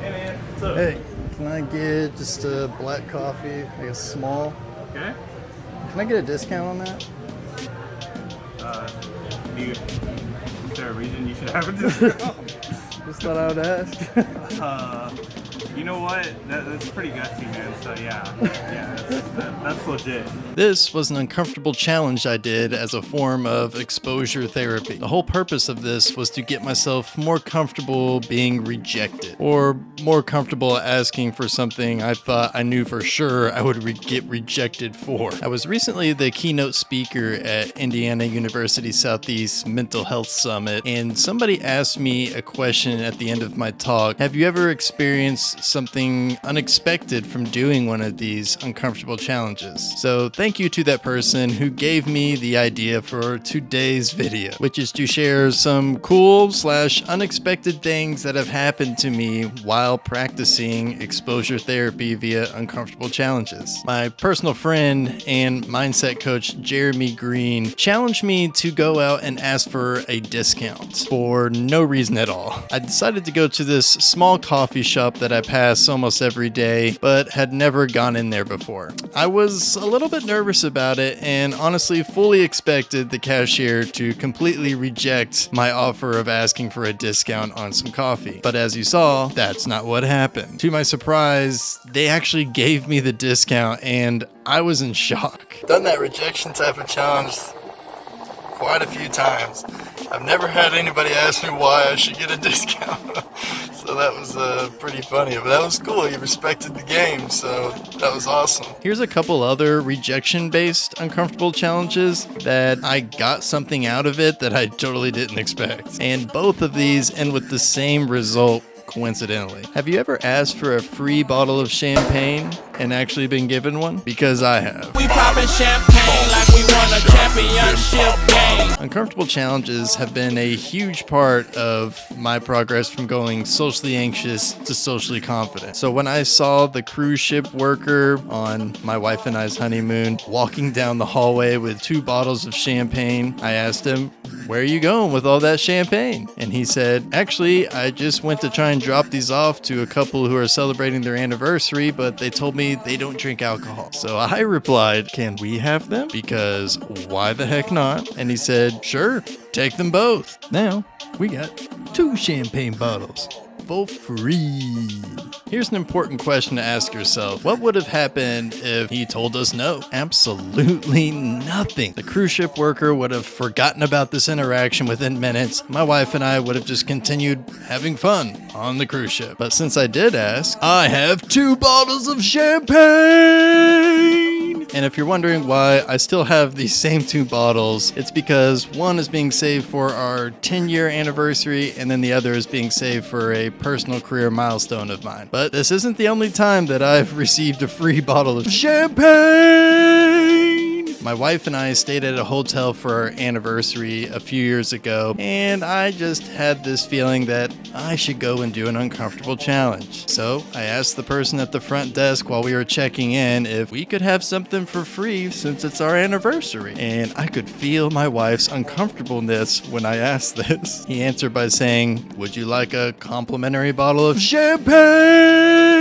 Hey man, what's up? Hey, can I get just a black coffee, like a small? Okay. Can I get a discount on that? Is there a reason you should have a discount? Just thought I would ask. You know what? That's pretty gutsy, man. So yeah, that's legit. This was an uncomfortable challenge I did as a form of exposure therapy. The whole purpose of this was to get myself more comfortable being rejected, or more comfortable asking for something I thought I knew for sure I would get rejected for. I was recently the keynote speaker at Indiana University Southeast Mental Health Summit, and somebody asked me a question at the end of my talk. Have you ever experienced something unexpected from doing one of these uncomfortable challenges? So thank you to that person who gave me the idea for today's video, which is to share some cool / unexpected things that have happened to me while practicing exposure therapy via uncomfortable challenges. My personal friend and mindset coach Jeremy Green challenged me to go out and ask for a discount for no reason at all. I decided to go to this small coffee shop that I pass almost every day, but had never gone in there before. I was a little bit nervous about it and honestly fully expected the cashier to completely reject my offer of asking for a discount on some coffee. But as you saw, that's not what happened. To my surprise, they actually gave me the discount and I was in shock. Done that rejection type of challenge quite a few times. I've never had anybody ask me why I should get a discount. So that was pretty funny, but that was cool. You respected the game, so that was awesome. Here's a couple other rejection-based uncomfortable challenges that I got something out of it that I totally didn't expect. And both of these end with the same result, coincidentally. Have you ever asked for a free bottle of champagne and actually been given one? Because I have. We poppin' champagne like we won a championship game. Uncomfortable challenges have been a huge part of my progress from going socially anxious to socially confident. So when I saw the cruise ship worker on my wife and I's honeymoon walking down the hallway with 2 bottles of champagne, I asked him, "Where are you going with all that champagne?" And he said, "Actually, I just went to try and drop these off to a couple who are celebrating their anniversary, but they told me they don't drink alcohol." So I replied, "Can we have them? Because why the heck not?" And he said, "Sure, take them both." Now we got 2 champagne bottles for free. Here's an important question to ask yourself. What would have happened if he told us no? Absolutely nothing. The cruise ship worker would have forgotten about this interaction within minutes. My wife and I would have just continued having fun on the cruise ship. But since I did ask, I have 2 bottles of champagne! And if you're wondering why I still have these same 2 bottles, it's because one is being saved for our 10-year anniversary, and then the other is being saved for a personal career milestone of mine. But this isn't the only time that I've received a free bottle of champagne. My wife and I stayed at a hotel for our anniversary a few years ago, and I just had this feeling that I should go and do an uncomfortable challenge. So I asked the person at the front desk while we were checking in if we could have something for free since it's our anniversary. And I could feel my wife's uncomfortableness when I asked this. He answered by saying, "Would you like a complimentary bottle of champagne?"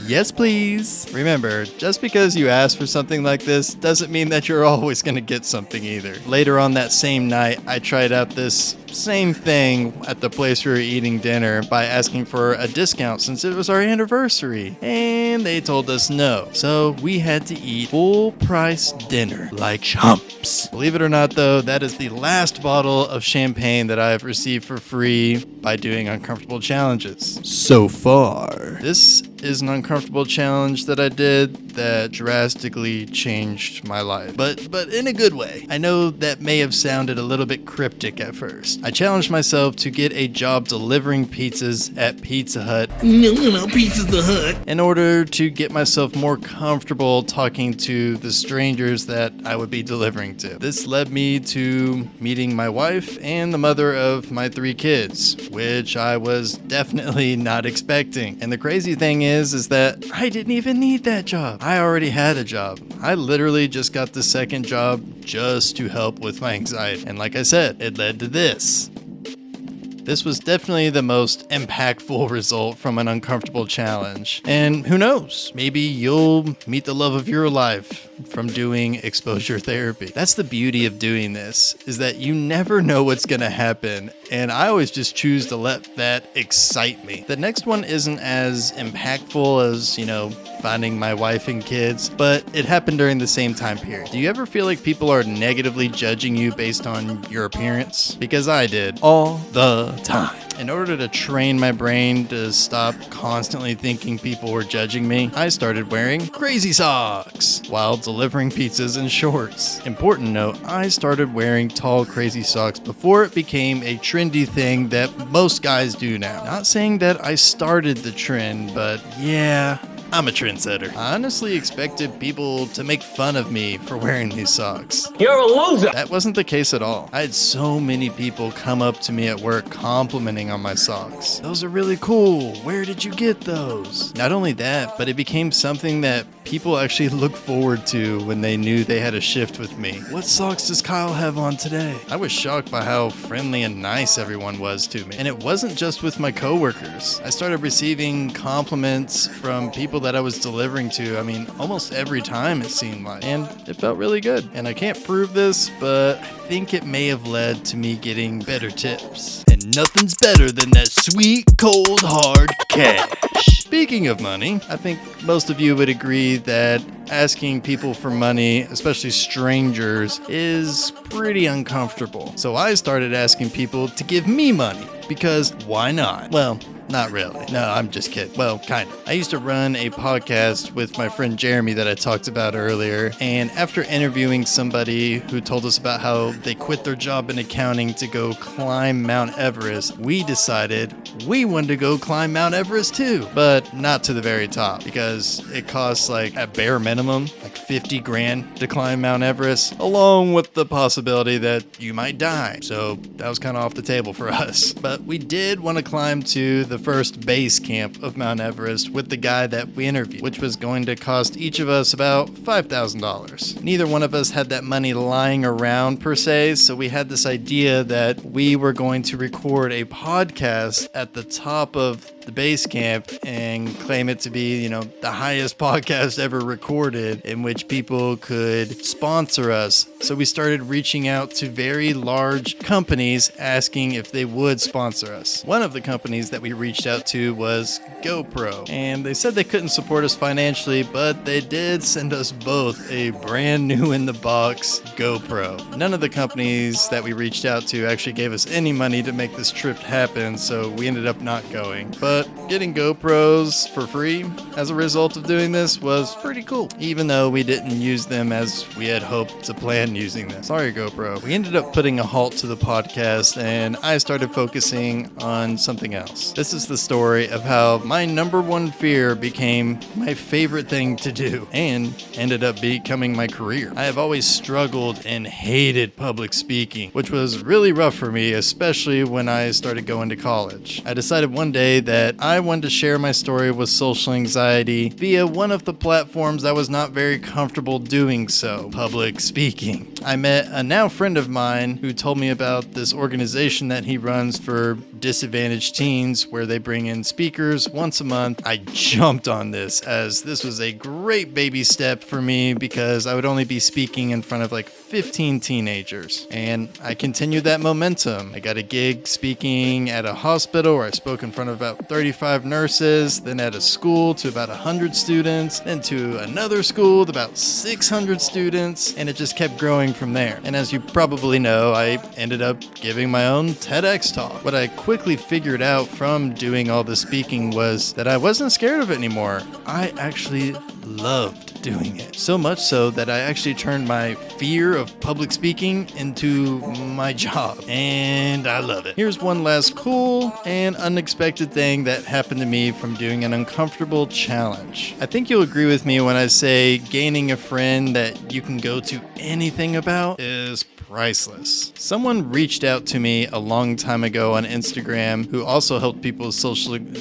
Yes, please. Remember, just because you ask for something like this doesn't mean that you're always going to get something either. Later on that same night, I tried out this same thing at the place we were eating dinner by asking for a discount since it was our anniversary. And they told us no. So we had to eat full price dinner like chumps. Believe it or not though, that is the last bottle of champagne that I've received for free by doing uncomfortable challenges so far. This is an uncomfortable challenge that I did that drastically changed my life, but in a good way. I know that may have sounded a little bit cryptic at first. I challenged myself to get a job delivering pizzas at Pizza Hut. Pizza Hut. In order to get myself more comfortable talking to the strangers that I would be delivering to. This led me to meeting my wife and the mother of my 3 kids, which I was definitely not expecting. And the crazy thing is that I didn't even need that job. I already had a job. I literally just got the second job just to help with my anxiety. And like I said, it led to this. This was definitely the most impactful result from an uncomfortable challenge. And who knows, maybe you'll meet the love of your life from doing exposure therapy. That's the beauty of doing this, is that you never know what's gonna happen. And I always just choose to let that excite me. The next one isn't as impactful as, finding my wife and kids, but it happened during the same time period. Do you ever feel like people are negatively judging you based on your appearance? Because I did all the time. In order to train my brain to stop constantly thinking people were judging me, I started wearing crazy socks while delivering pizzas in shorts. Important note, I started wearing tall crazy socks before it became a trendy thing that most guys do now. Not saying that I started the trend, but yeah, I'm a trendsetter. I honestly expected people to make fun of me for wearing these socks. You're a loser! That wasn't the case at all. I had so many people come up to me at work complimenting on my socks. Those are really cool. Where did you get those? Not only that, but it became something that people actually looked forward to when they knew they had a shift with me. What socks does Kyle have on today? I was shocked by how friendly and nice everyone was to me. And it wasn't just with my coworkers. I started receiving compliments from people that I was delivering to, almost every time it seemed like. And it felt really good. And I can't prove this, but I think it may have led to me getting better tips. And nothing's better than that sweet, cold, hard cash. Speaking of money, I think most of you would agree that asking people for money, especially strangers, is pretty uncomfortable. So I started asking people to give me money, because why not? Well, not really. No, I'm just kidding. Well, kind of. I used to run a podcast with my friend Jeremy that I talked about earlier, and after interviewing somebody who told us about how they quit their job in accounting to go climb Mount Everest, we decided we wanted to go climb Mount Everest too, but not to the very top, because it costs at bare minimum, 50 grand to climb Mount Everest, along with the possibility that you might die. So that was kind of off the table for us. But we did want to climb to the first base camp of Mount Everest with the guy that we interviewed, which was going to cost each of us about $5,000. Neither one of us had that money lying around per se, so we had this idea that we were going to record a podcast at the top of the base camp and claim it to be, the highest podcast ever recorded, in which people could sponsor us. So we started reaching out to very large companies asking if they would sponsor us. One of the companies that we reached out to was GoPro, and they said they couldn't support us financially, but they did send us both a brand new in the box GoPro. None of the companies that we reached out to actually gave us any money to make this trip happen, so we ended up not going. But getting GoPros for free as a result of doing this was pretty cool, even though we didn't use them as we had hoped to plan using them. Sorry, GoPro. We ended up putting a halt to the podcast, and I started focusing on something else. This is the story of how my number one fear became my favorite thing to do and ended up becoming my career. I have always struggled and hated public speaking, which was really rough for me, especially when I started going to college. I decided one day that I wanted to share my story with social anxiety via one of the platforms I was not very comfortable doing so, public speaking. I met a now friend of mine who told me about this organization that he runs for disadvantaged teens where they bring in speakers once a month. I jumped on this as this was a great baby step for me because I would only be speaking in front of 15 teenagers. And I continued that momentum. I got a gig speaking at a hospital where I spoke in front of about 35 nurses, then at a school to about 100 students, then to another school to about 600 students, and it just kept growing from there. And as you probably know, I ended up giving my own TEDx talk. What I quickly figured out from doing all the speaking was that I wasn't scared of it anymore. I actually loved doing it. So much so that I actually turned my fear of public speaking into my job. And I love it. Here's one last cool and unexpected thing that happened to me from doing an uncomfortable challenge. I think you'll agree with me when I say gaining a friend that you can go to anything about is priceless. Someone reached out to me a long time ago on Instagram who also helped people with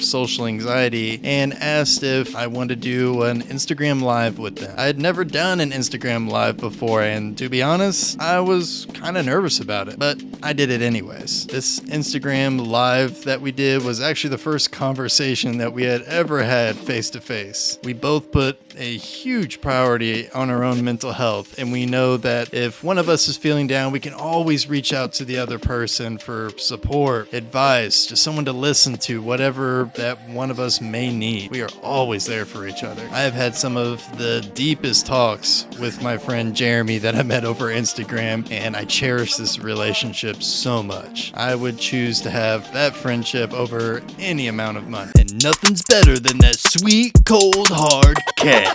social anxiety and asked if I wanted to do an Instagram live with them. I had never done an Instagram live before, and to be honest, I was kind of nervous about it, but I did it anyways. This Instagram live that we did was actually the first conversation that we had ever had face to face. We both put a huge priority on our own mental health, and we know that if one of us is feeling down, we can always reach out to the other person for support, advice, just someone to listen to, whatever that one of us may need. We are always there for each other. I have had some of the deepest talks with my friend Jeremy that I met over Instagram, and I cherish this relationship so much. I would choose to have that friendship over any amount of money. And nothing's better than that sweet, cold, hard cash.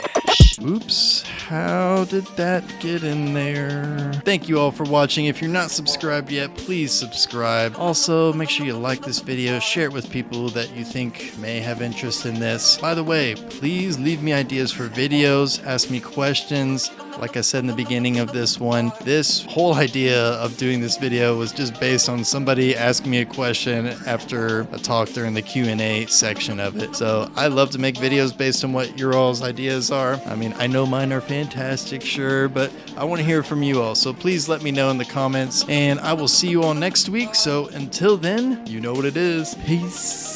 Oops, how did that get in there? Thank you all for watching. If you're not subscribed yet, please subscribe. Also, make sure you like this video, share it with people that you think may have interest in this. By the way, please leave me ideas for videos, ask me questions. Like I said in the beginning of this one, this whole idea of doing this video was just based on somebody asking me a question after a talk during the Q&A section of it. So I love to make videos based on what your all's ideas are. I mean, I know mine are fantastic, sure, but I want to hear from you all. So please let me know in the comments, and I will see you all next week. So until then, you know what it is. Peace.